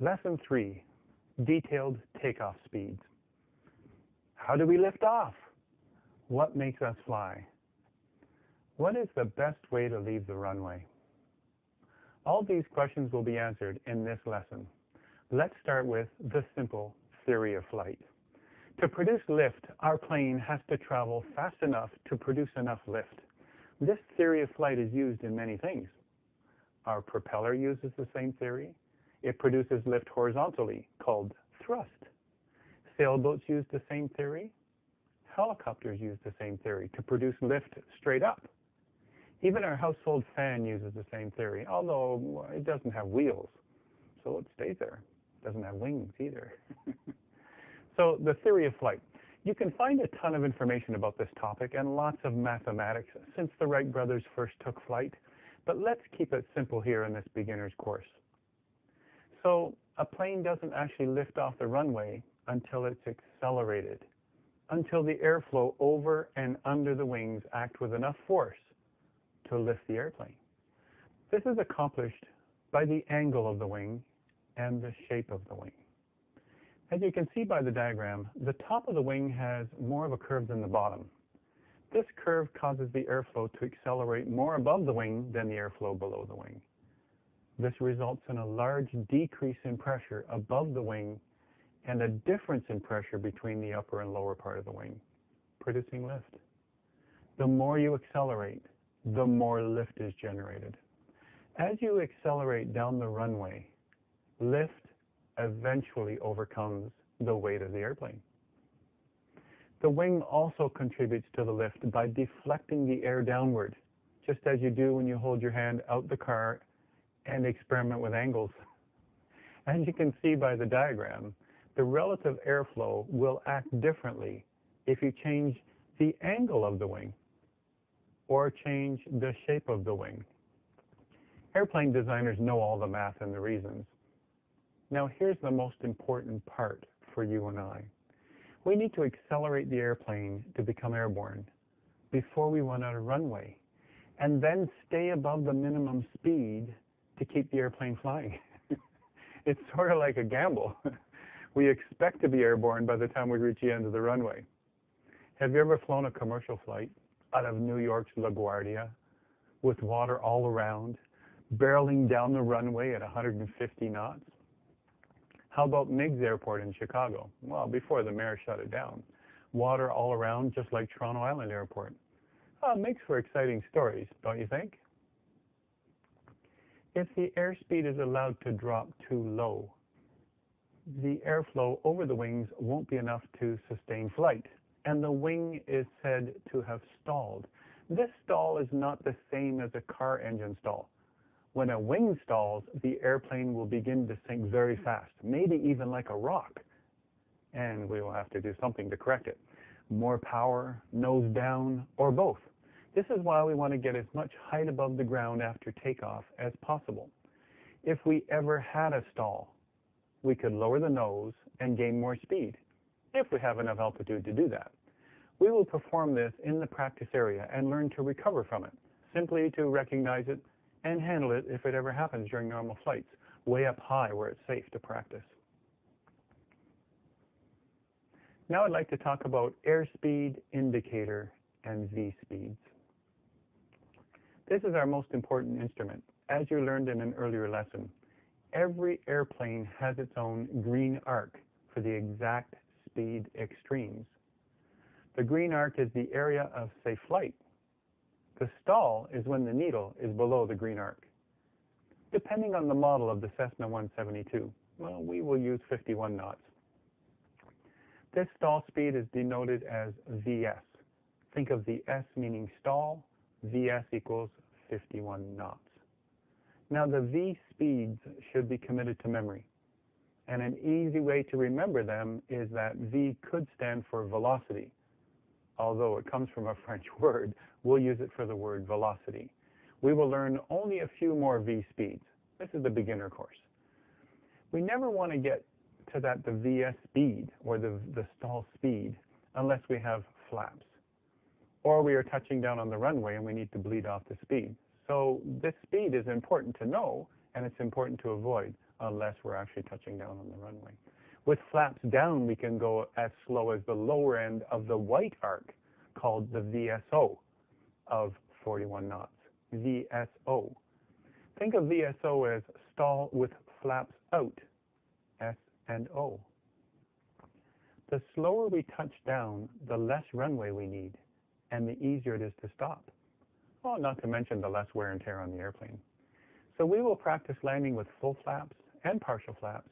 Lesson 3, Detailed Takeoff Speeds. How do we lift off? What makes us fly? What is the best way to leave the runway? All these questions will be answered in this lesson. Let's start with the simple theory of flight. To produce lift, our plane has to travel fast enough to produce enough lift. This theory of flight is used in many things. Our propeller uses the same theory. It produces lift horizontally, called thrust. Sailboats use the same theory. Helicopters use the same theory to produce lift straight up. Even our household fan uses the same theory, although it doesn't have wheels, so it stays there. It doesn't have wings either. So the theory of flight. You can find a ton of information about this topic and lots of mathematics since the Wright brothers first took flight, but let's keep it simple here in this beginner's course. So a plane doesn't actually lift off the runway until it's accelerated, until the airflow over and under the wings act with enough force to lift the airplane. This is accomplished by the angle of the wing and the shape of the wing. As you can see by the diagram, the top of the wing has more of a curve than the bottom. This curve causes the airflow to accelerate more above the wing than the airflow below the wing. This results in a large decrease in pressure above the wing and a difference in pressure between the upper and lower part of the wing, producing lift. The more you accelerate, the more lift is generated. As you accelerate down the runway, lift eventually overcomes the weight of the airplane. The wing also contributes to the lift by deflecting the air downward, just as you do when you hold your hand out the car and experiment with angles. As you can see by the diagram, the relative airflow will act differently if you change the angle of the wing or change the shape of the wing. Airplane designers know all the math and the reasons. Now here's the most important part for you and I. We need to accelerate the airplane to become airborne before we run out of runway, and then stay above the minimum speed to keep the airplane flying. It's sort of like a gamble. We expect to be airborne by the time we reach the end of the runway. Have you ever flown a commercial flight out of New York's LaGuardia with water all around, barreling down the runway at 150 knots? How about Meigs Airport in Chicago? Well, before the mayor shut it down. Water all around, just like Toronto Island Airport. Well, it makes for exciting stories, don't you think? If the airspeed is allowed to drop too low, the airflow over the wings won't be enough to sustain flight, and the wing is said to have stalled. This stall is not the same as a car engine stall. When a wing stalls, the airplane will begin to sink very fast, maybe even like a rock, and we will have to do something to correct it. More power, nose down, or both. This is why we want to get as much height above the ground after takeoff as possible. If we ever had a stall, we could lower the nose and gain more speed, if we have enough altitude to do that. We will perform this in the practice area and learn to recover from it, simply to recognize it and handle it if it ever happens during normal flights, way up high where it's safe to practice. Now I'd like to talk about airspeed indicator and V-speeds. This is our most important instrument. As you learned in an earlier lesson, every airplane has its own green arc for the exact speed extremes. The green arc is the area of safe flight. The stall is when the needle is below the green arc. Depending on the model of the Cessna 172, well, we will use 51 knots. This stall speed is denoted as VS. Think of the S meaning stall, VS equals 51 knots. Now the V speeds should be committed to memory. And an easy way to remember them is that V could stand for velocity. Although it comes from a French word, we'll use it for the word velocity. We will learn only a few more V speeds. This is the beginner course. We never want to get to the VS speed or the stall speed unless we have flaps. Or we are touching down on the runway and we need to bleed off the speed. So this speed is important to know and it's important to avoid. unless we're actually touching down on the runway. With flaps down, we can go as slow as the lower end of the white arc, called the VSO, of 41 knots. VSO. Think of VSO as stall with flaps out, S and O. The slower we touch down, the less runway we need, and the easier it is to stop. Well, not to mention the less wear and tear on the airplane. So we will practice landing with full flaps and partial flaps.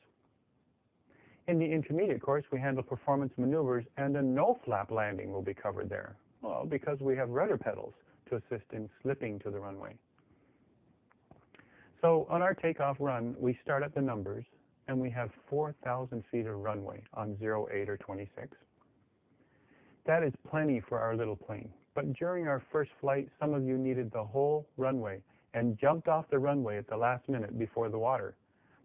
In the intermediate course, we handle performance maneuvers, and a no-flap landing will be covered there. Well, because we have rudder pedals to assist in slipping to the runway. So on our takeoff run, we start at the numbers, and we have 4,000 feet of runway on 08 or 26. That is plenty for our little plane. But during our first flight, some of you needed the whole runway and jumped off the runway at the last minute before the water.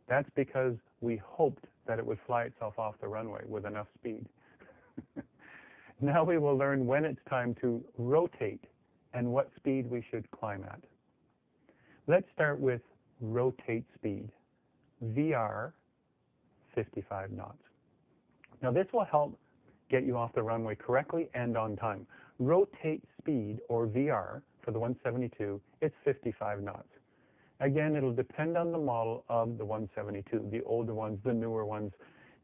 That's because we hoped that it would fly itself off the runway with enough speed. Now we will learn when it's time to rotate and what speed we should climb at. Let's start with rotate speed, VR 55 knots. Now this will help get you off the runway correctly and on time. Rotate speed, or VR, for the 172, it's 55 knots. Again, it'll depend on the model of the 172. The older ones, the newer ones,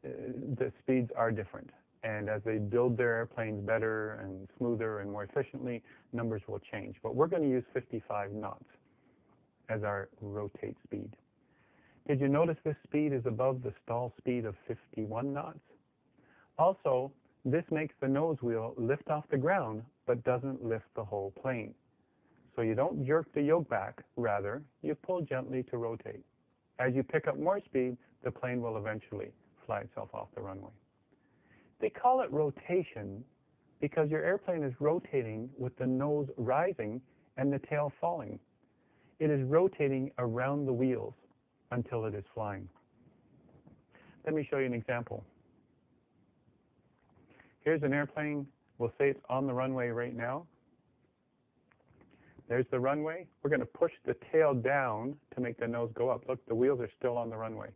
the speeds are different. And as they build their airplanes better and smoother and more efficiently, numbers will change. But we're going to use 55 knots as our rotate speed. Did you notice this speed is above the stall speed of 51 knots? Also, this makes the nose wheel lift off the ground, but doesn't lift the whole plane. So you don't jerk the yoke back, rather, you pull gently to rotate. As you pick up more speed, the plane will eventually fly itself off the runway. They call it rotation because your airplane is rotating with the nose rising and the tail falling. It is rotating around the wheels until it is flying. Let me show you an example. Here's an airplane. We'll say it's on the runway right now. There's the runway. We're going to push the tail down to make the nose go up. Look, the wheels are still on the runway.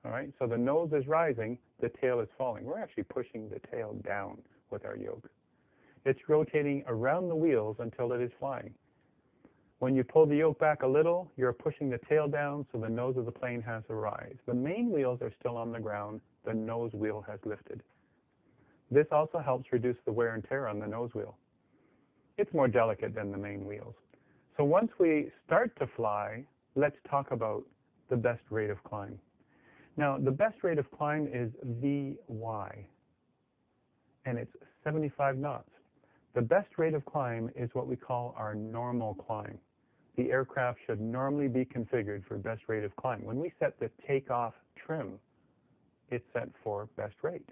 All right, so the nose is rising, the tail is falling. We're actually pushing the tail down with our yoke. It's rotating around the wheels until it is flying. When you pull the yoke back a little, you're pushing the tail down so the nose of the plane has to rise. The main wheels are still on the ground. The nose wheel has lifted. This also helps reduce the wear and tear on the nose wheel. It's more delicate than the main wheels. So once we start to fly, let's talk about the best rate of climb. Now, the best rate of climb is VY, and it's 75 knots. The best rate of climb is what we call our normal climb. The aircraft should normally be configured for best rate of climb. When we set the takeoff trim, it's set for best rate.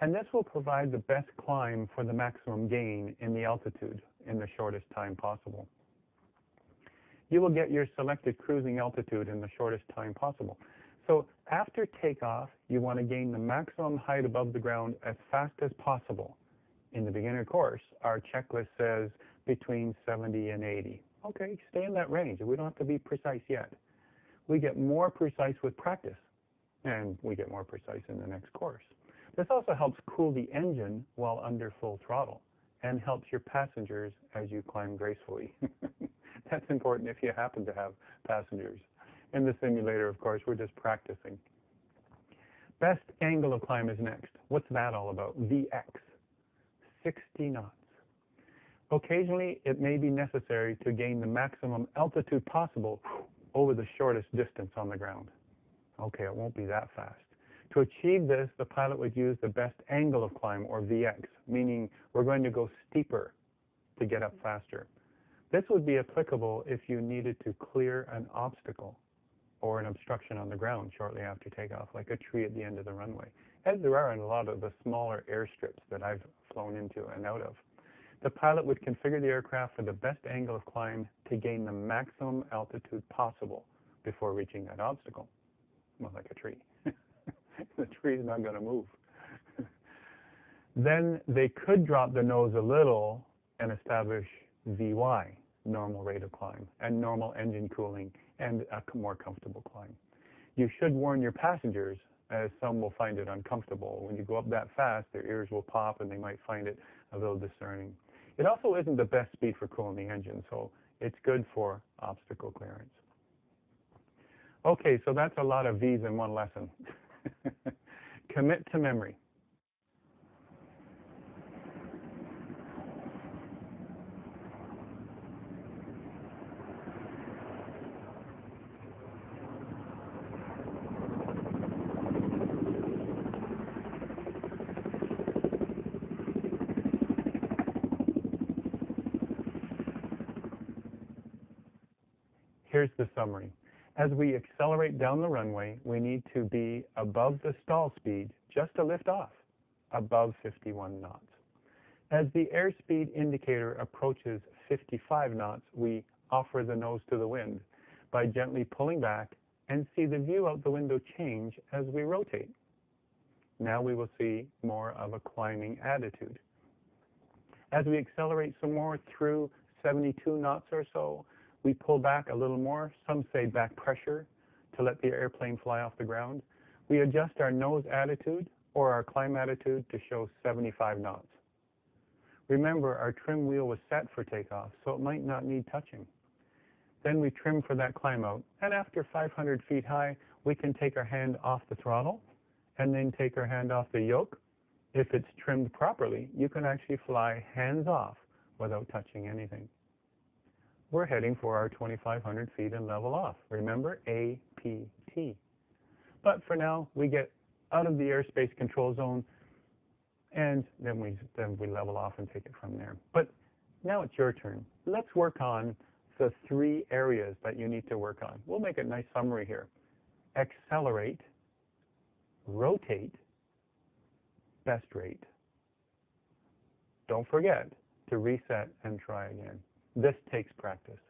And this will provide the best climb for the maximum gain in the altitude in the shortest time possible. You will get your selected cruising altitude in the shortest time possible. So after takeoff, you want to gain the maximum height above the ground as fast as possible. In the beginner course, our checklist says between 70 and 80. Okay, stay in that range. We don't have to be precise yet. We get more precise with practice, and we get more precise in the next course. This also helps cool the engine while under full throttle and helps your passengers as you climb gracefully. That's important if you happen to have passengers. In the simulator, of course, we're just practicing. Best angle of climb is next. What's that all about? VX, 60 knots. Occasionally, it may be necessary to gain the maximum altitude possible over the shortest distance on the ground. Okay, it won't be that fast. To achieve this, the pilot would use the best angle of climb, or VX, meaning we're going to go steeper to get up faster. This would be applicable if you needed to clear an obstacle or an obstruction on the ground shortly after takeoff, like a tree at the end of the runway, as there are in a lot of the smaller airstrips that I've flown into and out of. The pilot would configure the aircraft for the best angle of climb to gain the maximum altitude possible before reaching that obstacle. Well, like a tree. The tree is not going to move. Then they could drop the nose a little and establish VY, normal rate of climb, and normal engine cooling, and a more comfortable climb. You should warn your passengers, as some will find it uncomfortable. When you go up that fast, their ears will pop and they might find it a little discerning. It also isn't the best speed for cooling the engine, so it's good for obstacle clearance. Okay, so that's a lot of V's in one lesson. Commit to memory. Here's the summary. As we accelerate down the runway, we need to be above the stall speed just to lift off, above 51 knots. As the airspeed indicator approaches 55 knots, we offer the nose to the wind by gently pulling back and see the view out the window change as we rotate. Now we will see more of a climbing attitude. As we accelerate some more through 72 knots or so, we pull back a little more, some say back pressure, to let the airplane fly off the ground. We adjust our nose attitude or our climb attitude to show 75 knots. Remember, our trim wheel was set for takeoff, so it might not need touching. Then we trim for that climb out, and after 500 feet high, we can take our hand off the throttle and then take our hand off the yoke. If it's trimmed properly, you can actually fly hands off without touching anything. We're heading for our 2,500 feet and level off. Remember, APT. But for now, we get out of the airspace control zone, and then we level off and take it from there. But now it's your turn. Let's work on the 3 areas that you need to work on. We'll make a nice summary here. Accelerate, rotate, best rate. Don't forget to reset and try again. This takes practice.